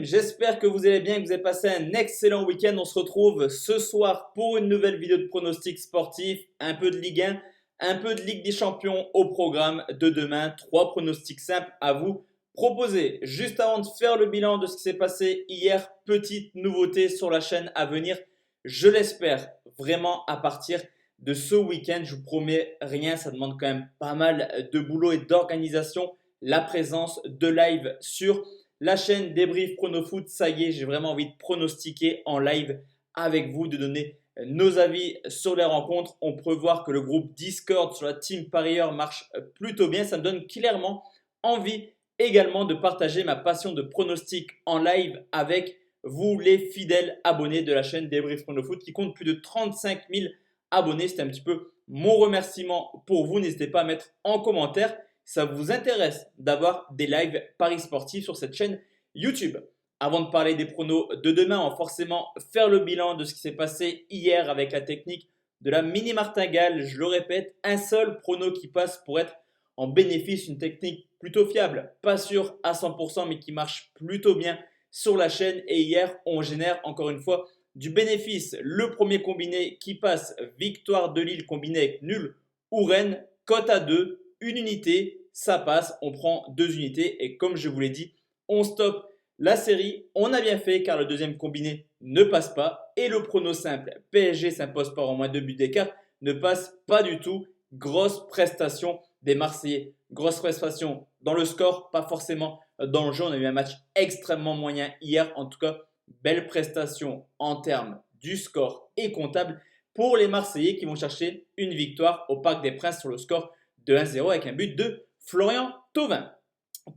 j'espère que vous allez bien, que vous avez passé un excellent week-end. On se retrouve ce soir pour une nouvelle vidéo de pronostics sportifs, un peu de Ligue 1, un peu de Ligue des Champions au programme de demain. 3 pronostics simples à vous proposer. Juste avant de faire le bilan de ce qui s'est passé hier, petite nouveauté sur la chaîne à venir, je l'espère vraiment à partir de ce week-end. Je vous promets rien, ça demande quand même pas mal de boulot et d'organisation. La présence de live sur la chaîne Débrief Pronofoot. Ça y est, j'ai vraiment envie de pronostiquer en live avec vous, de donner nos avis sur les rencontres. On peut voir que le groupe Discord sur la team parieur marche plutôt bien. Ça me donne clairement envie également de partager ma passion de pronostic en live avec vous, les fidèles abonnés de la chaîne Débrief Pronofoot qui compte plus de 35 000 abonnés. C'est un petit peu mon remerciement pour vous. N'hésitez pas à mettre en commentaire ça vous intéresse d'avoir des lives paris sportifs sur cette chaîne YouTube. Avant de parler des pronos de demain, on va forcément faire le bilan de ce qui s'est passé hier avec la technique de la mini martingale. Je le répète, un seul prono qui passe pour être en bénéfice, une technique plutôt fiable, pas sûre à 100% mais qui marche plutôt bien sur la chaîne. Et hier, on génère encore une fois du bénéfice. Le premier combiné qui passe, victoire de Lille combiné avec nul ou Rennes, cote à 2. Une unité, ça passe, on prend 2 unités et comme je vous l'ai dit, on stoppe la série. On a bien fait car le deuxième combiné ne passe pas et le prono simple PSG s'impose pas en moins 2 buts d'écart ne passe pas du tout. Grosse prestation des Marseillais, grosse prestation dans le score, pas forcément dans le jeu. On a eu un match extrêmement moyen hier, en tout cas belle prestation en termes du score et comptable pour les Marseillais qui vont chercher une victoire au Parc des Princes sur le score de 1-0 avec un but de Florian Thauvin.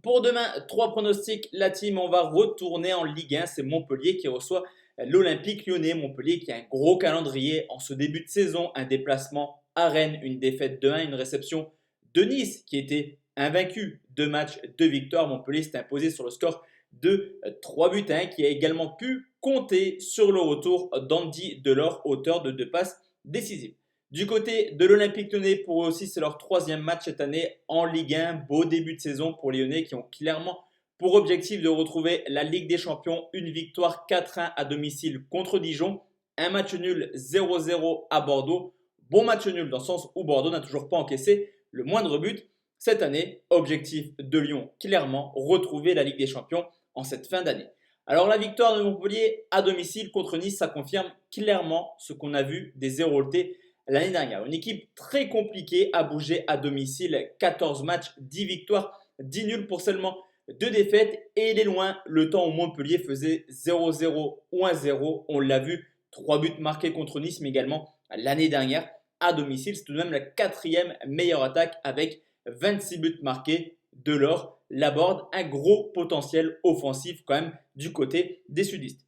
Pour demain, 3 pronostics. La team, on va retourner en Ligue 1. C'est Montpellier qui reçoit l'Olympique Lyonnais. Montpellier qui a un gros calendrier en ce début de saison. Un déplacement à Rennes, une défaite de 1, une réception de Nice qui était invaincu. 2 matchs, 2 victoires. Montpellier s'est imposé sur le score de 3 buts à 1 qui a également pu compter sur le retour d'Andy Delors, auteur de 2 passes décisives. Du côté de l'Olympique Lyonnais, pour eux aussi, c'est leur 3e match cette année en Ligue 1. Beau début de saison pour les Lyonnais qui ont clairement pour objectif de retrouver la Ligue des Champions. Une victoire 4-1 à domicile contre Dijon. Un match nul 0-0 à Bordeaux. Bon match nul dans le sens où Bordeaux n'a toujours pas encaissé le moindre but cette année. Objectif de Lyon, clairement, retrouver la Ligue des Champions en cette fin d'année. Alors la victoire de Montpellier à domicile contre Nice, ça confirme clairement ce qu'on a vu des Héroltais l'année dernière. Une équipe très compliquée à bouger à domicile. 14 matchs, 10 victoires, 10 nuls pour seulement 2 défaites. Et il est loin le temps où Montpellier faisait 0-0 ou 1-0. On l'a vu, 3 buts marqués contre Nice, mais également l'année dernière à domicile. C'est tout de même la 4e meilleure attaque avec 26 buts marqués. Delors l'aborde, un gros potentiel offensif quand même du côté des sudistes.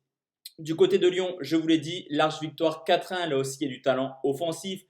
Du côté de Lyon, je vous l'ai dit, large victoire 4-1. Là aussi, il y a du talent offensif.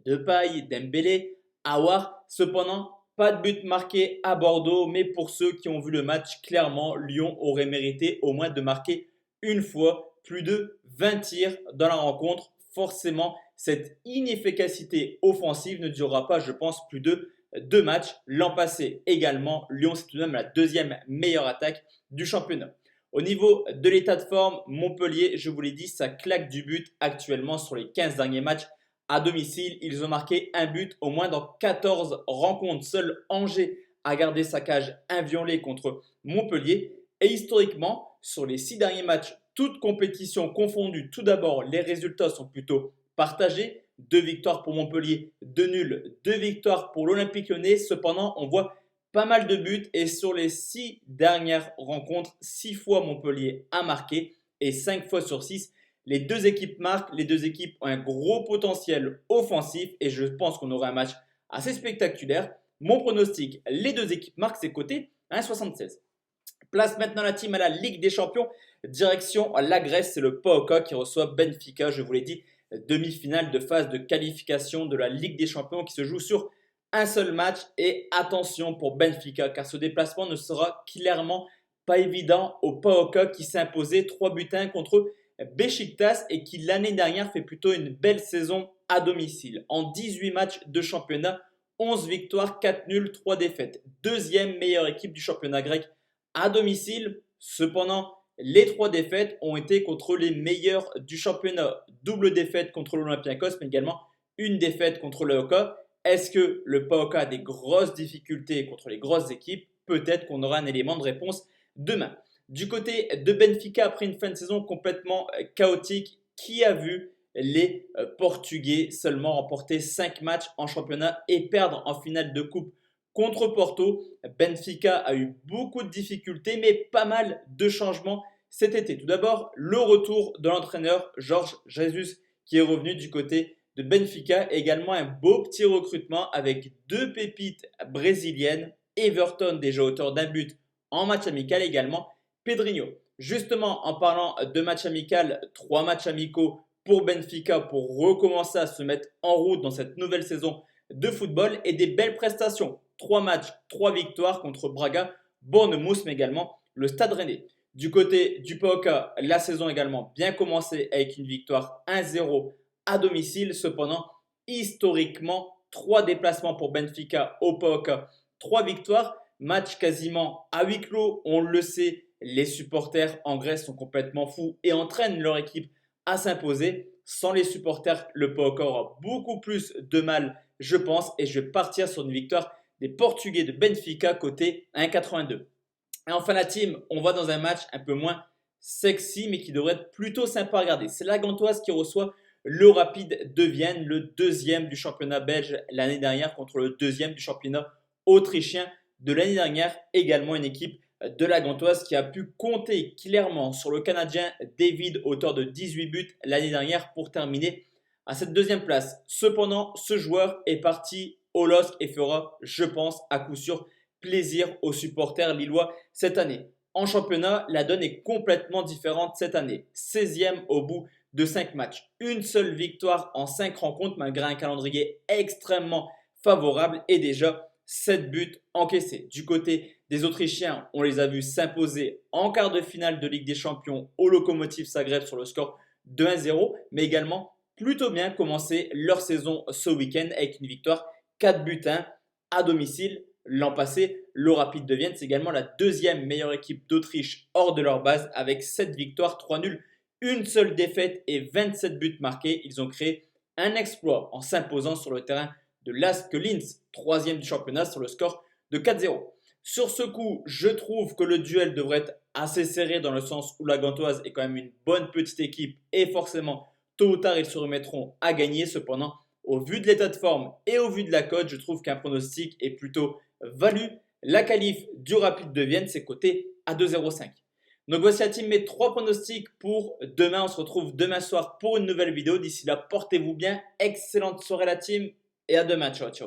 Depay, Dembélé, Aouar. Cependant, pas de but marqué à Bordeaux. Mais pour ceux qui ont vu le match, clairement, Lyon aurait mérité au moins de marquer une fois plus de 20 tirs dans la rencontre. Forcément, cette inefficacité offensive ne durera pas, je pense, plus de 2 matchs. L'an passé également, Lyon, c'est tout de même la 2e meilleure attaque du championnat. Au niveau de l'état de forme, Montpellier, je vous l'ai dit, ça claque du but actuellement sur les 15 derniers matchs à domicile. Ils ont marqué un but au moins dans 14 rencontres. Seul Angers a gardé sa cage inviolée contre Montpellier. Et historiquement, sur les 6 derniers matchs, toutes compétitions confondues, tout d'abord, les résultats sont plutôt partagés. 2 victoires pour Montpellier, 2 nuls, 2 victoires pour l'Olympique Lyonnais. Cependant, on voit pas mal de buts et sur les 6 dernières rencontres, 6 fois Montpellier a marqué et 5 fois sur 6, les 2 équipes marquent. Les 2 équipes ont un gros potentiel offensif et je pense qu'on aura un match assez spectaculaire. Mon pronostic, les 2 équipes marquent, c'est coté 1,76. Place maintenant la team à la Ligue des Champions. Direction la Grèce, c'est le PAOK qui reçoit Benfica, je vous l'ai dit, demi-finale de phase de qualification de la Ligue des Champions qui se joue sur un seul match. Et attention pour Benfica car ce déplacement ne sera clairement pas évident au PAOK qui s'est imposé 3 buts à 1 contre Beşiktaş et qui l'année dernière fait plutôt une belle saison à domicile. En 18 matchs de championnat, 11 victoires, 4 nuls, 3 défaites. Deuxième meilleure équipe du championnat grec à domicile. Cependant, les 3 défaites ont été contre les meilleurs du championnat. Double défaite contre l'Olympiakos, mais également une défaite contre le PAOK. Est-ce que le PAOK a des grosses difficultés contre les grosses équipes? Peut-être qu'on aura un élément de réponse demain. Du côté de Benfica, après une fin de saison complètement chaotique, qui a vu les Portugais seulement remporter 5 matchs en championnat et perdre en finale de coupe contre Porto? Benfica a eu beaucoup de difficultés, mais pas mal de changements cet été. Tout d'abord, le retour de l'entraîneur Jorge Jesus qui est revenu du côté de Benfica. Également un beau petit recrutement avec 2 pépites brésiliennes. Everton déjà auteur d'un but en match amical, également Pedrinho. Justement, en parlant de match amical, 3 matchs amicaux pour Benfica pour recommencer à se mettre en route dans cette nouvelle saison de football et des belles prestations. 3 matchs, 3 victoires contre Braga, Bournemouth, mais également le Stade Rennais. Du côté du PAOK, la saison également bien commencée avec une victoire 1-0 à domicile. Cependant, historiquement, 3 déplacements pour Benfica au PAOK, 3 victoires, match quasiment à huis clos. On le sait, les supporters en Grèce sont complètement fous et entraînent leur équipe à s'imposer. Sans les supporters, le PAOK aura beaucoup plus de mal, je pense, et je vais partir sur une victoire des Portugais de Benfica côté 1,82. Et enfin la team, on va dans un match un peu moins sexy mais qui devrait être plutôt sympa à regarder. C'est la Gantoise qui reçoit le Rapid de Vienne, le deuxième du championnat belge l'année dernière contre le deuxième du championnat autrichien de l'année dernière. Également une équipe de la Gantoise qui a pu compter clairement sur le Canadien David, auteur de 18 buts l'année dernière pour terminer à cette deuxième place. Cependant, ce joueur est parti au LOSC et fera, je pense, à coup sûr plaisir aux supporters lillois cette année. En championnat, la donne est complètement différente cette année. 16e au bout de 5 matchs. Une seule victoire en 5 rencontres malgré un calendrier extrêmement favorable et déjà 7 buts encaissés. Du côté des Autrichiens, on les a vus s'imposer en quart de finale de Ligue des Champions au Lokomotiv Zagreb sur le score de 1-0, mais également plutôt bien commencé leur saison ce week-end avec une victoire 4 buts 1 à domicile. L'an passé, le Rapid de Vienne, c'est également la deuxième meilleure équipe d'Autriche hors de leur base avec 7 victoires, 3 nuls, une seule défaite et 27 buts marqués. Ils ont créé un exploit en s'imposant sur le terrain de l'ASK Linz, troisième du championnat sur le score de 4-0. Sur ce coup, je trouve que le duel devrait être assez serré dans le sens où la Gantoise est quand même une bonne petite équipe et forcément, tôt ou tard, ils se remettront à gagner. Cependant, au vu de l'état de forme et au vu de la cote, je trouve qu'un pronostic est plutôt value. La qualif du Rapid de Vienne, c'est coté à 2,05. Donc voici la team, mes 3 pronostics pour demain. On se retrouve demain soir pour une nouvelle vidéo. D'ici là, portez-vous bien. Excellente soirée la team et à demain. Ciao, ciao.